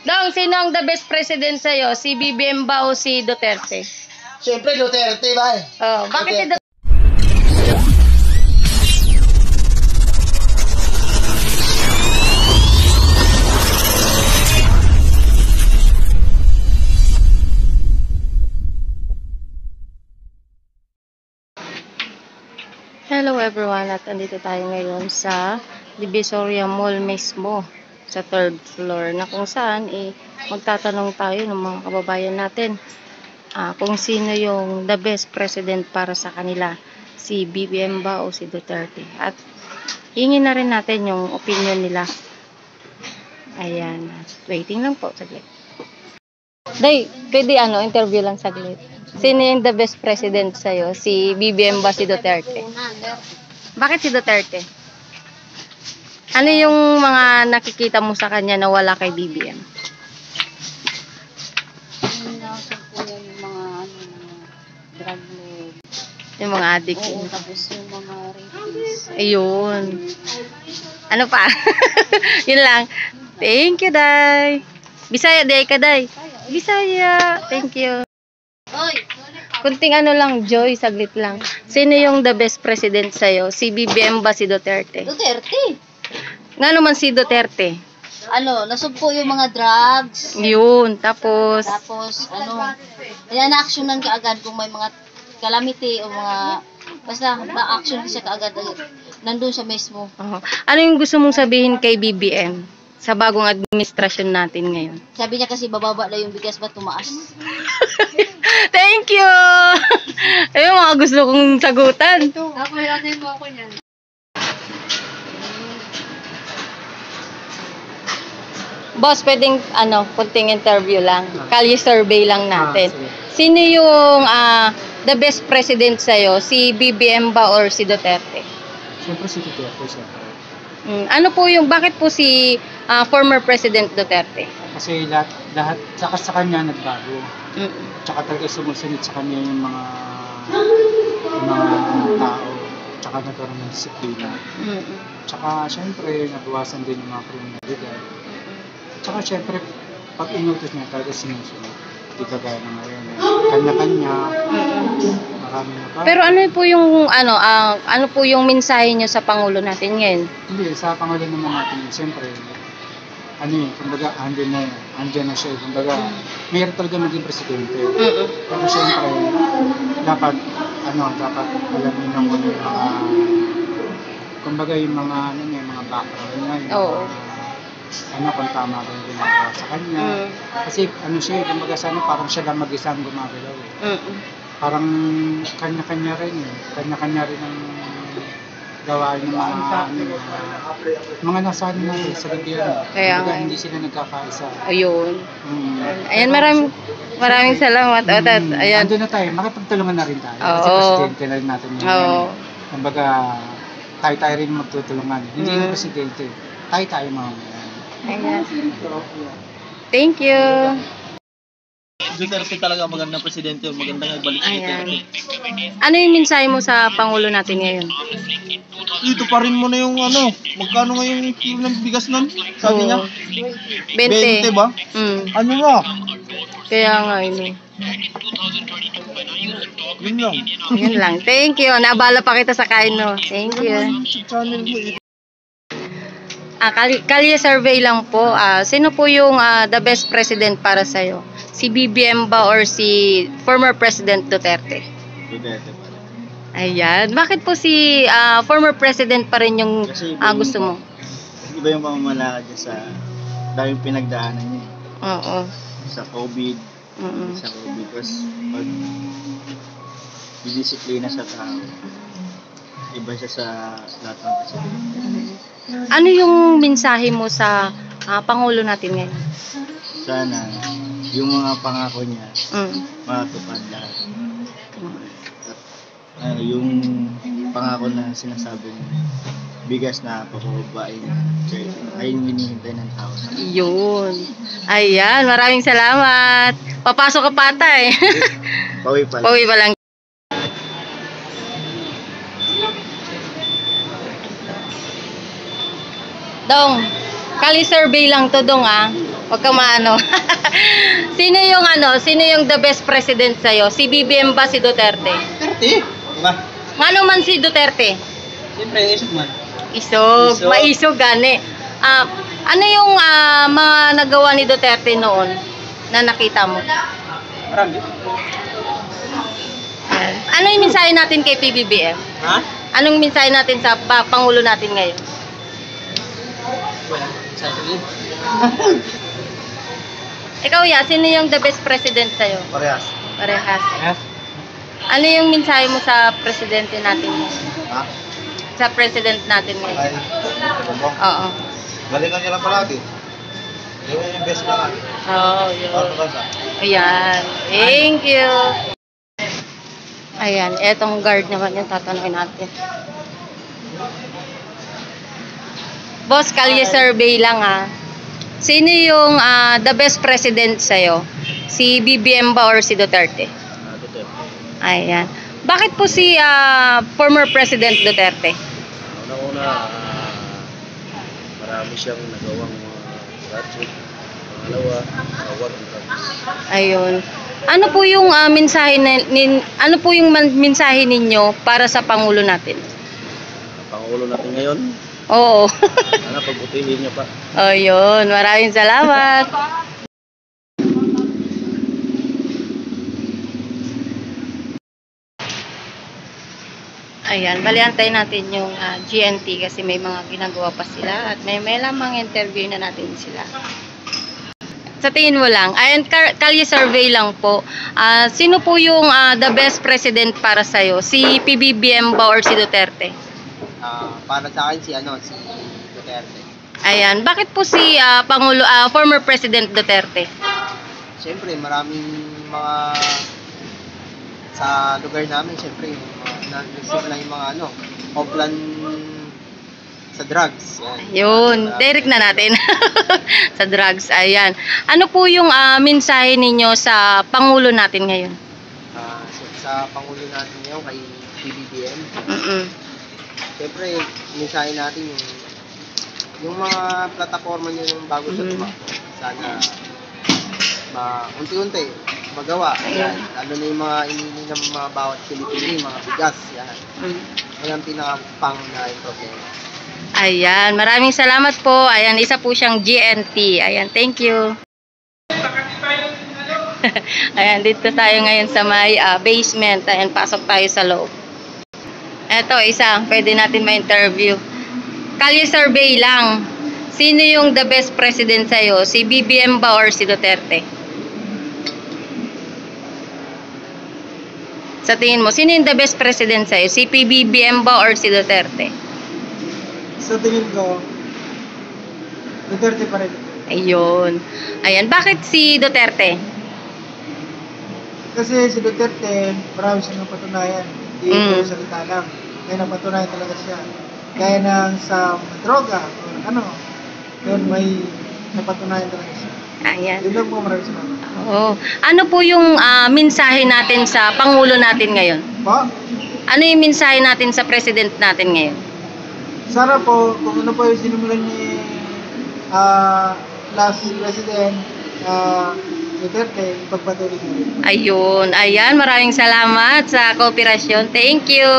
Dong, sino ang the best president sa'yo? Si BBM ba o si Duterte? Siyempre, Duterte ba eh. Oh, bakit si Duterte? Hello everyone, at andito tayo ngayon sa Divisoria Mall mismo sa 3rd floor na kung saan magtatanong tayo ng mga kababayan natin kung sino yung the best president para sa kanila, si BBM ba o si Duterte, at hingin na rin natin yung opinion nila. Ayan, waiting lang po saglit. Day, pwede interview lang saglit. Sino yung the best president sa'yo? Si BBM ba si Duterte? Bakit si Duterte? Ano yung mga nakikita mo sa kanya na wala kay BBM? Yung mga drug lord. Yung mga addict. Oo, tapos yung mga rapists. Ayun. Ano pa? Yun lang. Thank you, Day. Bisaya, Day ka, Day. Bisaya. Thank you. Kunting lang, Joy, saglit lang. Sino yung the best president sa'yo? Si BBM ba si Duterte? Duterte. Nga naman si Duterte? Nasugpo yung mga drugs. Yun, tapos Kaya na-actionan ka agad kung may mga calamity o mga, basta ma-action siya kaagad. Nandun siya mismo. Ano yung gusto mong sabihin kay BBM sa bagong administrasyon natin ngayon? Sabi niya kasi bababa na yung bigas, ba tumaas? Thank you! Ayun, mga gusto kong sagutan. Ako yung mo ako niyan. Boss, pwedeng kunting interview lang. Kalye survey lang natin. Sino yung the best president sa'yo? Si BBM ba or si Duterte? Siyempre si Duterte, siyempre. Ano po bakit po si former President Duterte? Kasi lahat sa kanya nagbago. Tsaka talaga sumusunod sa kanya yung mga tao. Tsaka nagkaroon ng disiplina. Tsaka siyempre nabawasan din yung mga kriminalidad. Tsaka siyempre pag inutos niya talaga sinusunod. Hindi kagaya na ngayon. Kanya-kanya. Marami na pa. Pero ano po yung ano po yung mensahe niyo sa Pangulo natin ngayon? Hindi, sa Pangulo naman natin, siyempre, kumbaga, andyan na siya, kumbaga, mayroon talaga maging presidente. Pero siyempre, dapat alamin ng mga, kumbaga, yung mga background niya, yung kung tama ba yung ginagawa sa kanya. Kasi, siya, kumbaga, parang siya lang mag-isang gumagalaw. Parang kanya-kanya rin ang gawain ng mga nasa sa gobyerno. Kaya nga. Hindi sila nagkakaisa. Ayun. Ayan, maraming salamat. Ayan. Ando na tayo, makipagtulungan na rin tayo. Kasi presidente na rin natin yun. Kumbaga, tayo rin magtutulungan. Hindi yung presidente. Tayo mga ayan. Thank you. Duterte talaga magandang presidente, magandang ibalik si Duterte. Ano yung mensahe mo sa Pangulo natin ngayon? Ito pa rin mo na yung magkano ngayon yung kilo ng bigas nun? Sabi niya? 20 ba? Ano nga? Kaya nga yun. Yun lang. Yun lang. Thank you. Naabala pa kita sa kain, no? Thank you. Channel mo Kalye survey lang po. Sino po yung the best president para sa'yo? Si BBM ba or si former President Duterte? Duterte pa rin. Ayan. Bakit po si former president pa rin yung gusto mo? Iba yung pamamalakad niya sa daming pinagdaanan niya. Oo. Sa COVID. Sa COVID. Tapos pag disiplina sa tao, iba siya sa lahat ng presidente. Ano yung mensahe mo sa Pangulo natin ngayon? Sana yung mga pangako niya matupad lahat. Yung pangako na sinasabi niya, bigas na papababain, ayun yung hinihintay ng tao. Yun. Ayan, maraming salamat. Papasok ka patay. Pauwi pa lang. Pauwi pa lang. Dong, kali survey lang to, Dong, Huwag kang maano. Sino yung the best president sa'yo? Si BBM ba, si Duterte? 30? Diba? Ano man si Duterte? Siyempre, isip man. Isog. Isog. Maisog, gani. Ano yung mga nagawa ni Duterte noon na nakita mo? Marami. Ayan. Ano yung mensahe natin kay PBBM? Ha? Anong mensahe natin sa Pangulo natin ngayon? Wala. Sabi. Ikaw, ya, sino yung the best president sa'yo? Parehas. Parehas. Yes? Ano yung mensahe mo sa presidente natin ngayon? Ha? Sa president natin Ay, ngayon? ano mo? Oo. Galingan niya lang palagi. Yung best na lang. Oo, yun. Para sa bansa. Ayan. Thank you. Ayan, etong guard naman yung tatanungin natin. Boss, kalye survey lang Sino yung the best president sa'yo? Si BBM ba or si Duterte? Duterte. Ayan. Bakit po si former President Duterte? Una-una, marami siyang nagawang mga project. Pangalawa, kawag ang drugs. Ayun. Ano po yung mensahe ninyo para sa Pangulo natin? Pangulo natin ngayon, Oo. sana pagbutihin niya pa. Ayun, maraming salamat. Ayan, baliantay natin yung GNT kasi may mga ginagawa pa sila at may lamang interview na natin sila. Sa tingin mo lang, ayan, kalye survey lang po. Sino po yung the best president para sa'yo? Si PBBM ba or si Duterte? Para sa akin si Duterte. Ayan, bakit po si former President Duterte? Siyempre, maraming mga sa lugar namin, siyempre, nagsimula yung mga hoplan sa drugs. Yan. Yun, direct na natin sa drugs. Ayan. Ano po yung mensahe ninyo sa Pangulo natin ngayon? Sa Pangulo natin ngayon kay PBBM, siyempre, mensahe natin yung mga plataforma niya yung bago siya tumakbo. Sana unti-unti magawa. Yan. Lalo na yung mga inili ng mga bawat Pilipino, mga bigas. Yan. Yan ang pinaka-pangunahing problema. Ayan, maraming salamat po. Ayan, isa po siyang GNT. Ayan, thank you. Ayan, dito tayo ngayon sa may basement. Ayan, pasok tayo sa loob. Eto, isa, pwede natin ma-interview. Kalye survey lang. Sino yung the best president sa'yo? Si BBM ba or si Duterte? Sa tingin mo, sino yung the best president sa'yo? Si PBBM ba or si Duterte? Sa tingin ko, Duterte pa rin. Ayun. Ayan, bakit si Duterte? Kasi si Duterte, marami siyang napatunayan. Hindi puro salita lang. Kaya napatunayan talaga siya. Kaya nang sa droga, o yun may napatunayan talaga siya. Ayan. Yun lang po, maraming salamat. Oo. Ano po yung mensahe natin sa Pangulo natin ngayon? Po, Ano yung mensahe natin sa President natin ngayon? sana po, kung ano po yung sinimulan ni last President Duterte, ipagpatuloy niyo. Ayun. Ayan. Maraming salamat sa kooperasyon. Thank you.